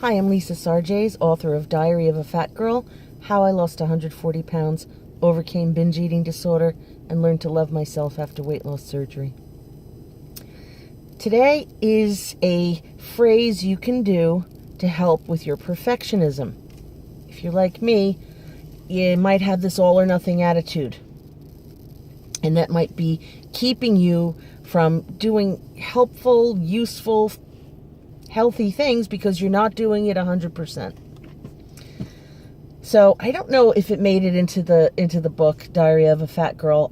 Hi, I'm Lisa Sargese, author of Diary of a Fat Girl, How I Lost 140 Pounds, Overcame Binge Eating Disorder, and Learned to Love Myself After Weight Loss Surgery. Today is a phrase you can do to help with your perfectionism. If you're like me, you might have this all or nothing attitude. And that might be keeping you from doing helpful, useful, healthy things because you're not doing it 100%. So I don't know if it made it into the book Diary of a Fat Girl,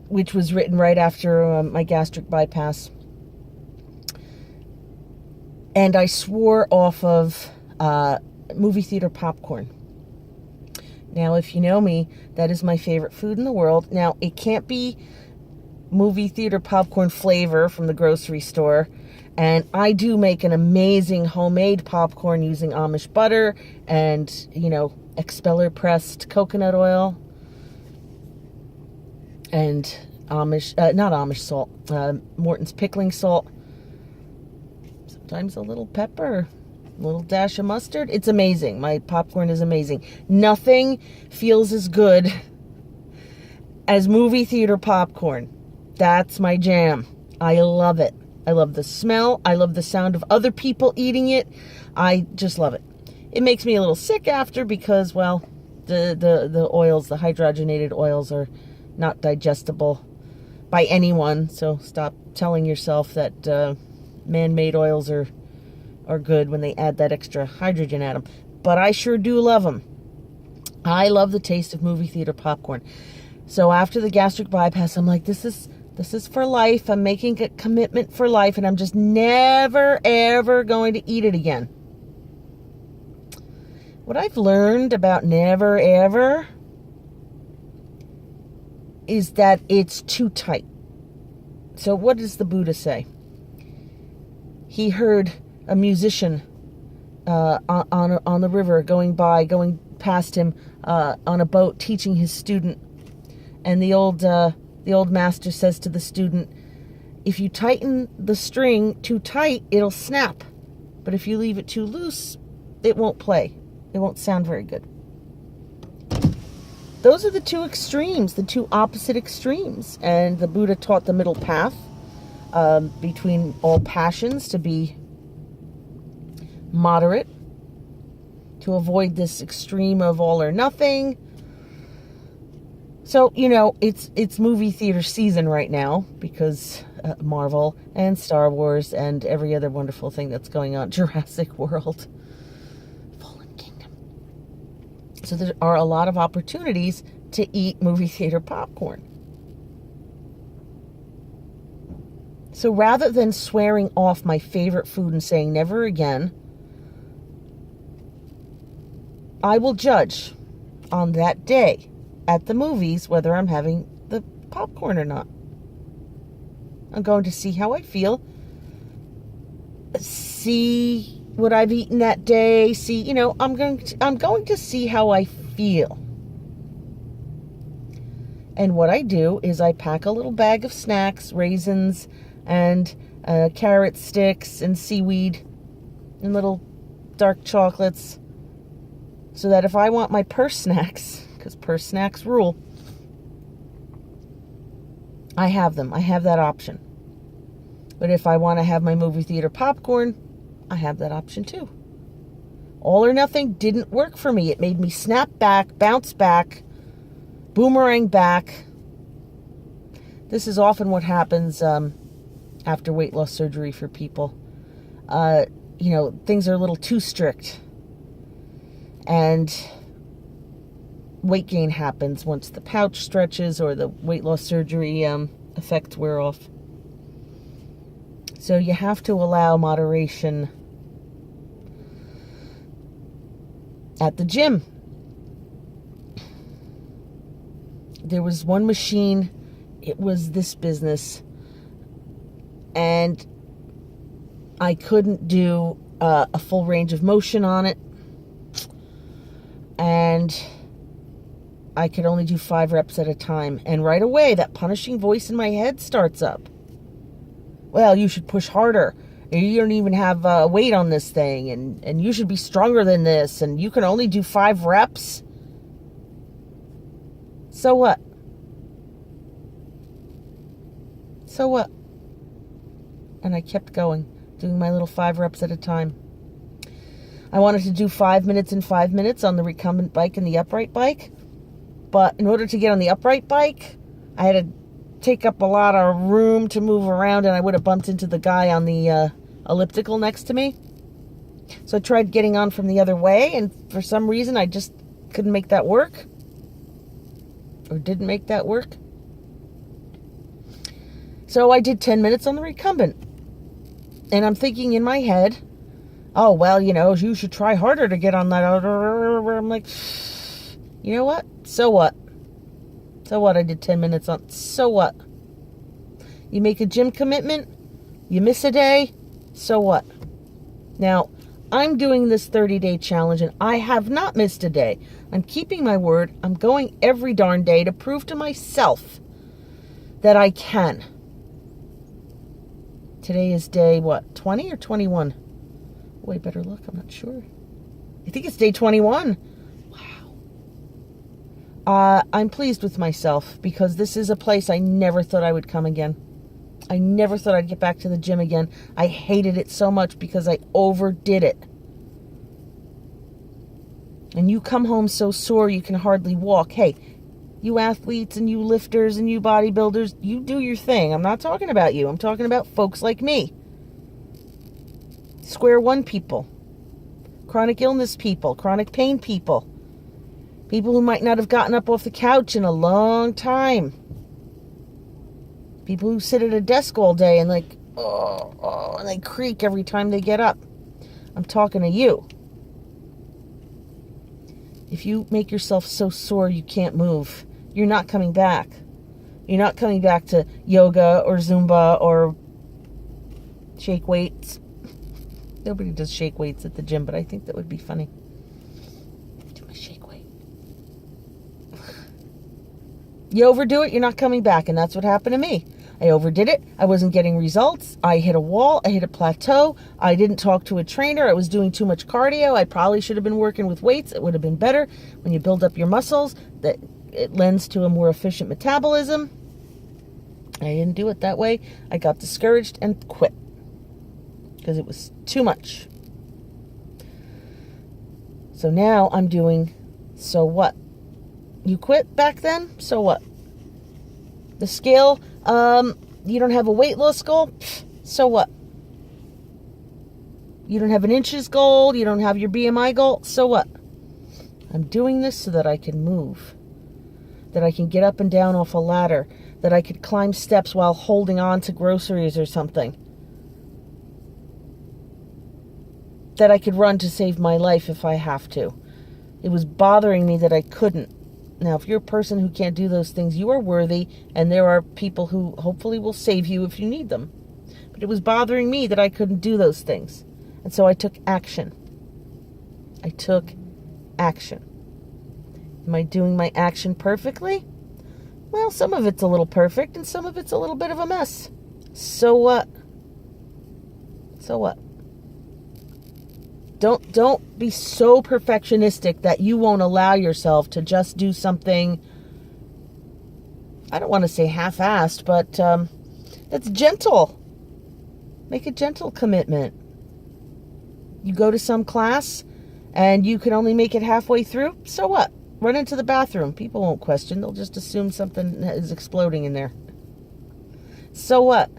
which was written right after my gastric bypass. And I swore off of movie theater popcorn. Now, if you know me, that is my favorite food in the world. Now, it can't be movie theater popcorn flavor from the grocery store. And I do make an amazing homemade popcorn using Amish butter and, expeller pressed coconut oil and not Amish salt, Morton's pickling salt. Sometimes a little pepper, a little dash of mustard. It's amazing. My popcorn is amazing. Nothing feels as good as movie theater popcorn. That's my jam. I love it. I love the smell. I love the sound of other people eating it. I just love it. It makes me a little sick after because, well, the oils, the hydrogenated oils are not digestible by anyone. So stop telling yourself that man-made oils are good when they add that extra hydrogen at them. But I sure do love them. I love the taste of movie theater popcorn. So after the gastric bypass, I'm like, this is for life. I'm making a commitment for life, and I'm just never, ever going to eat it again. What I've learned about never, ever is that it's too tight. So what does the Buddha say? He heard a musician on the river going past him on a boat teaching his student. And the old master says to the student, if you tighten the string too tight, it'll snap. But if you leave it too loose, it won't play. It won't sound very good. Those are the two extremes, the two opposite extremes. And the Buddha taught the middle path between all passions, to be moderate, to avoid this extreme of all or nothing. So, it's movie theater season right now because Marvel and Star Wars and every other wonderful thing that's going on. Jurassic World, Fallen Kingdom. So there are a lot of opportunities to eat movie theater popcorn. So rather than swearing off my favorite food and saying never again, I will judge on that day at the movies whether I'm having the popcorn or not. I'm going to see how I feel, see what I've eaten that day, I'm going to see how I feel. And what I do is I pack a little bag of snacks, raisins and carrot sticks and seaweed and little dark chocolates, so that if I want my purse snacks, because purse snacks rule, I have them. I have that option. But if I want to have my movie theater popcorn, I have that option too. All or nothing didn't work for me. It made me snap back, bounce back, boomerang back. This is often what happens after weight loss surgery for people. Things are a little too strict. And weight gain happens once the pouch stretches or the weight loss surgery effects wear off. So you have to allow moderation. At the gym, there was one machine. It was this business. And I couldn't do a full range of motion on it. And I could only do 5 reps at a time. And right away, that punishing voice in my head starts up. Well, you should push harder. You don't even have weight on this thing, and you should be stronger than this, and you can only do 5 reps. So what? So what? And I kept going, doing my little 5 reps at a time. I wanted to do 5 minutes and 5 minutes on the recumbent bike and the upright bike. But in order to get on the upright bike, I had to take up a lot of room to move around, and I would have bumped into the guy on the elliptical next to me. So I tried getting on from the other way, and for some reason I just couldn't make that work. Or didn't make that work. So I did 10 minutes on the recumbent. And I'm thinking in my head, oh, well, you should try harder to get on that. I'm like, you know what? So what? So what? I did 10 minutes on. So what? You make a gym commitment, you miss a day, so what? Now, I'm doing this 30-day challenge, and I have not missed a day. I'm keeping my word. I'm going every darn day to prove to myself that I can. Today is day, 20 or 21? Oh, I better look. I'm not sure. I think it's day 21. Wow. I'm pleased with myself because this is a place I never thought I would come again. I never thought I'd get back to the gym again. I hated it so much because I overdid it. And you come home so sore you can hardly walk. Hey, you athletes and you lifters and you bodybuilders, you do your thing. I'm not talking about you. I'm talking about folks like me. Square one people. Chronic illness people. Chronic pain people. People who might not have gotten up off the couch in a long time. People who sit at a desk all day and and they creak every time they get up. I'm talking to you. If you make yourself so sore you can't move, you're not coming back. You're not coming back to yoga or Zumba or shake weights. Nobody does shake weights at the gym, but I think that would be funny. Do my shake weight. You overdo it, you're not coming back, and that's what happened to me. I overdid it. I wasn't getting results. I hit a wall. I hit a plateau. I didn't talk to a trainer. I was doing too much cardio. I probably should have been working with weights. It would have been better. When you build up your muscles, that it lends to a more efficient metabolism. I didn't do it that way. I got discouraged and quit because it was too much. So now I'm doing, so what? You quit back then? So what? The scale, you don't have a weight loss goal? So what? You don't have an inches goal? You don't have your BMI goal? So what? I'm doing this so that I can move. That I can get up and down off a ladder. That I could climb steps while holding on to groceries or something. That I could run to save my life if I have to. It was bothering me that I couldn't. Now, if you're a person who can't do those things, you are worthy, and there are people who hopefully will save you if you need them. But it was bothering me that I couldn't do those things. And so I took action. I took action. Am I doing my action perfectly? Well, some of it's a little perfect, and some of it's a little bit of a mess. So what? So what? Don't be so perfectionistic that you won't allow yourself to just do something, I don't want to say half-assed, but that's gentle. Make a gentle commitment. You go to some class and you can only make it halfway through, so what? Run into the bathroom. People won't question. They'll just assume something is exploding in there. So what?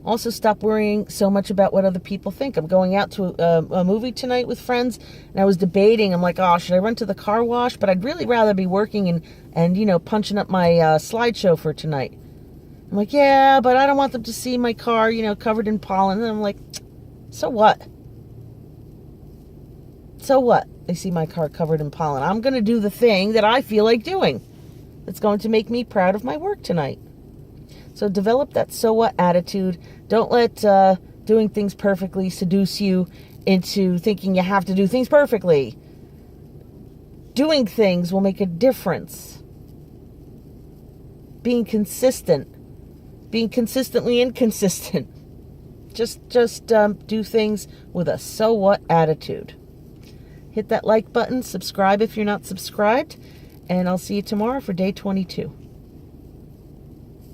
Also, stop worrying so much about what other people think. I'm going out to a movie tonight with friends, and I was debating. I'm like, oh, should I run to the car wash? But I'd really rather be working and punching up my slideshow for tonight. I'm like, yeah, but I don't want them to see my car, covered in pollen. And I'm like, so what? So what? They see my car covered in pollen. I'm going to do the thing that I feel like doing. That's going to make me proud of my work tonight. So develop that so what attitude. Don't let doing things perfectly seduce you into thinking you have to do things perfectly. Doing things will make a difference. Being consistent. Being consistently inconsistent. Just do things with a so what attitude. Hit that like button, subscribe if you're not subscribed, and I'll see you tomorrow for day 22.